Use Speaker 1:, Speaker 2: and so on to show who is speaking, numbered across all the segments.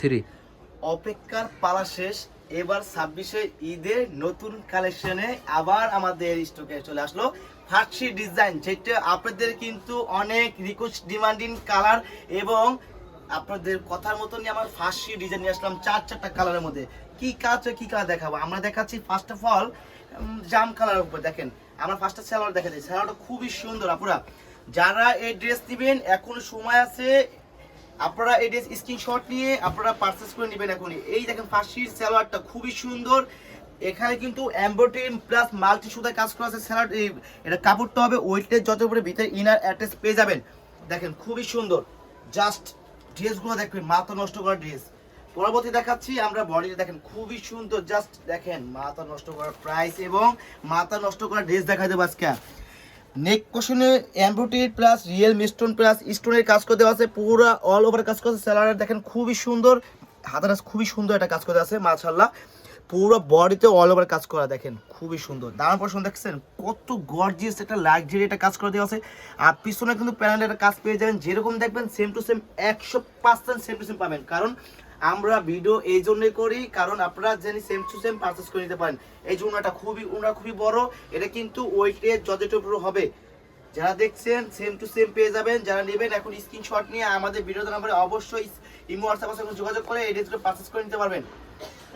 Speaker 1: Three.
Speaker 2: অপেক্ষার পালা শেষ। এবার 26-এ ঈদের নতুন কালেকশনে আবার আমাদের স্টকে চলে আসলো ফার্সি ডিজাইন, যেটা আপনাদের কিন্তু অনেক রিকোয়েস্ট ডিমান্ডিং কালার এবং আপনাদের কথার মতনই আমার ফার্সি ডিজাইন নিয়ে আসলাম চারটা কালারের মধ্যে। কি কালার দেখাবো আমরা? দেখাচ্ছি ফার্স্ট অফ অল জাম কালারের উপর। দেখেন আমরা ফার্স্টে সালোয়ার দেখা দিই, সালোয়ারটা খুবই সুন্দর। আপুরা যারা এই ড্রেস নেবেন এখন সময় আছে, আপনারা এই ড্রেস স্ক্রিনশট নিয়ে আপনারা পারচেজ করে নেবেন এখনই। এই দেখেন ফার্সির সালোয়ারটা খুবই সুন্দর, এখানে কিন্তু এমব্রয়ডারি প্লাস মাল্টি সুতায় কাজ করা আছে। সালোয়ার এটা কাপড়টা হবে ওয়েটের যত উপরে ভিতরে ইনার অ্যাটাচ পেয়ে যাবেন। দেখেন খুবই সুন্দর, জাস্ট ড্রেসগুলো দেখবেন মাথা নষ্ট করা ড্রেস। পরবর্তী দেখাচ্ছি আমরা বডিটা, দেখেন খুবই সুন্দর, জাস্ট দেখেন মাথা নষ্ট করার প্রাইস এবং মাথা নষ্ট করা ড্রেস দেখাই দেবো আজকে। নেক পোর্শনে এমব্রয়ডারি প্লাস রিয়েল মিস্টোন প্লাস স্টোনের কাজ করে দেওয়া আছে, পুরো অল ওভার কাজ করে। স্যালার দেখেন খুবই সুন্দর, হাতাটা খুবই সুন্দর একটা কাজ করে আছে মাশাআল্লাহ। পুরো বডিতে অল ওভার কাজ করা, দেখেন খুবই সুন্দর। দাম পোর্শন দেখছেন কত গর্জিয়াস একটা লাক্সারি একটা কাজ করে দেওয়া আছে। আর পিছনে কিন্তু প্যানেলের একটা কাজ পেয়ে যাবেন, যেরকম দেখবেন same to same 100% same to same পাবেন। কারণ আমরা ভিডিও এই জন্যই করি, কারণ আপনারা জানি সেম টু সেম পারচেস করে নিতে পারেন। এই যে ওনাটা খুবই বড়, এটা কিন্তু ওয়েটের যতটুকু উপর হবে। যারা দেখছেন সেম টু সেম পেয়ে যাবেন। যারা নেবেন এখন স্ক্রিনশট নিয়ে আমাদের ভিডিওতে নাম্বারে অবশ্যই ইমো হোয়াটসঅ্যাপ সাথে যোগাযোগ করে এই ড্রেসগুলো পারচেস করে নিতে পারবেন।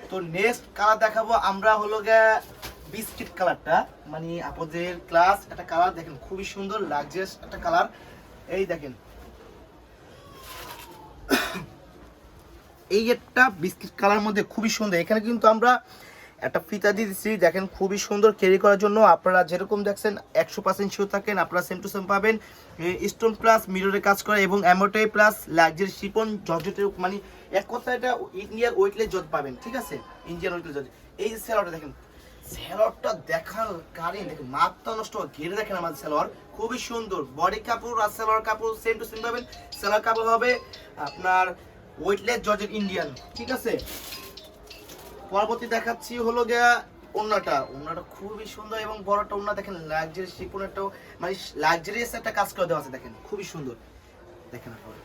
Speaker 2: তো নেক্সট কালার দেখাবো আমরা হলো বিস্কিট কালারটা, মানে আপনাদের ক্লাস একটা কালার। দেখেন খুবই সুন্দর লাক্সারিয়াস একটা কালার। এই দেখেন এই একটা বিস্কিট কালার মধ্যে খুবই সুন্দর। এখানে কিন্তু আমরা একটা ফিতা দিয়ে দিচ্ছি, দেখেন খুবই সুন্দর ক্যারি করার জন্য। আপনারা যেরকম দেখছেন 100% শিওর থাকেন আপনারা সেম টু সেম পাবেন। স্টোন প্লাস মিররের কাজ করা এবং এমব্রয়ডারি প্লাস লাক্সারি শিপন জর্জেটের, মানে এক কথা এটা ইন্ডিয়ান ওয়েটলেস জর্জ পাবেন, ঠিক আছে? Indian weightless George. এই যে সেলরটা দেখেন, সেলরটা দেখার কারণ দেখেন মাথা নষ্ট ঘিরে দেখেন আমাদের সেলর খুবই সুন্দর। বডি কাপড় আর সেলর কাপড় সেম টু সেম পাবেন। সেলর কাপড় হবে আপনার ওয়েটলেস জর্জেট ইন্ডিয়ান, ঠিক আছে? পরবর্তী দেখাচ্ছি হলো ওন্নাটা খুবই সুন্দর এবং বড়টা ওন্না। দেখেন লাক্সারি শিপনেরটাও, মানে লাক্সারিয়াস একটা কাজ করে দেওয়া আছে, দেখেন খুবই সুন্দর। দেখেন আপনারা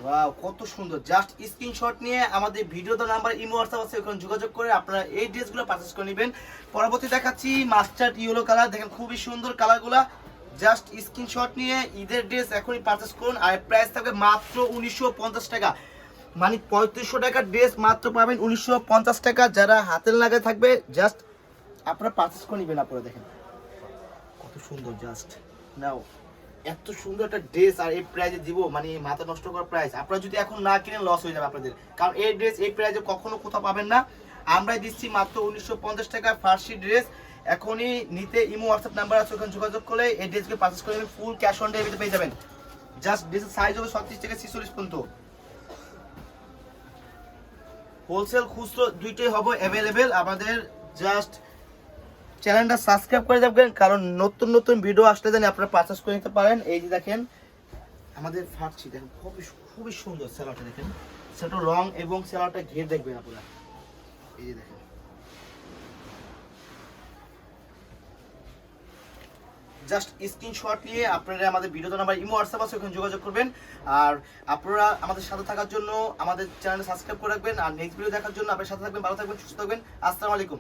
Speaker 2: ওয়াও কত সুন্দর। জাস্ট স্ক্রিনশট নিয়ে আমাদের ভিডিওতে নাম্বার ইমো হোয়াটসঅ্যাপ আছে, ওখানে যোগাযোগ করে আপনারা এই ড্রেসগুলো পারচেজ করে নেবেন। পরবর্তী দেখাচ্ছি মাস্টার্ড ইয়েলো কালার, দেখেন খুবই সুন্দর কালারগুলা। জাস্ট স্ক্রিনশট নিয়ে ঈদের ড্রেস এখনই পারচেজ করুন। আর প্রাইস থাকবে মাত্র 1950 টাকা, মানে 3500 টাকার ড্রেস মাত্র পাবেন 1950 টাকা। যারা হাতের লাগায় থাকবে জাস্ট আপনারা পারচেস করে নেবেন। আপনারা দেখেন কত সুন্দর, জাস্ট নাও এত সুন্দর একটা ড্রেস আর এই প্রাইসে দিব, মানে মাথা নষ্ট করার প্রাইস। আপনারা যদি এখন না কিনেন লস হয়ে যাবে আপনাদের, কারণ এই ড্রেস এই প্রাইসে কখনো কোথাও পাবেন না। আমরাই দিচ্ছি মাত্র 1950 টাকা ফার্সি ড্রেস। এখনই নিতে ইমো হোয়াটসঅ্যাপ নাম্বার আছে, ওখানে যোগাযোগ করে এই ড্রেসকে পারচেস করে নেবেন। ফুল ক্যাশ অন ডেলিভারিতে পেয়ে যাবেন। জাস্ট ড্রেসের সাইজ হবে 36 থেকে 46 পর্যন্ত। হোলসেল খুচরো দুইটাই হবে অ্যাভেলেবেল। আমাদের জাস্ট চ্যানেলটা সাবস্ক্রাইব করে যাবেন, কারণ নতুন নতুন ভিডিও আসলে জানি আপনারা পারচেজ করে নিতে পারেন। এই যে দেখেন আমাদের ফার্সি, দেখেন খুবই সুন্দর সেলারটা। দেখেন সেটা রং এবং সেলারটা ঘের দেখবেন আপনারা। এই যে দেখেন জাস্ট স্ক্রিনশট নিয়ে আপনারা আমাদের ভিডিওতে নাম্বার ইমো হোয়াটসঅ্যাপ আছে, ওখানে যোগাযোগ করবেন। আর আপনারা আমাদের সাথে থাকার জন্য আমাদের চ্যানেলটা সাবস্ক্রাইব করে রাখবেন। আর নেক্সট ভিডিও দেখার জন্য আপনার সাথে থাকবেন। ভালো থাকবেন, সুস্থ থাকবেন। আসসালামু আলাইকুম।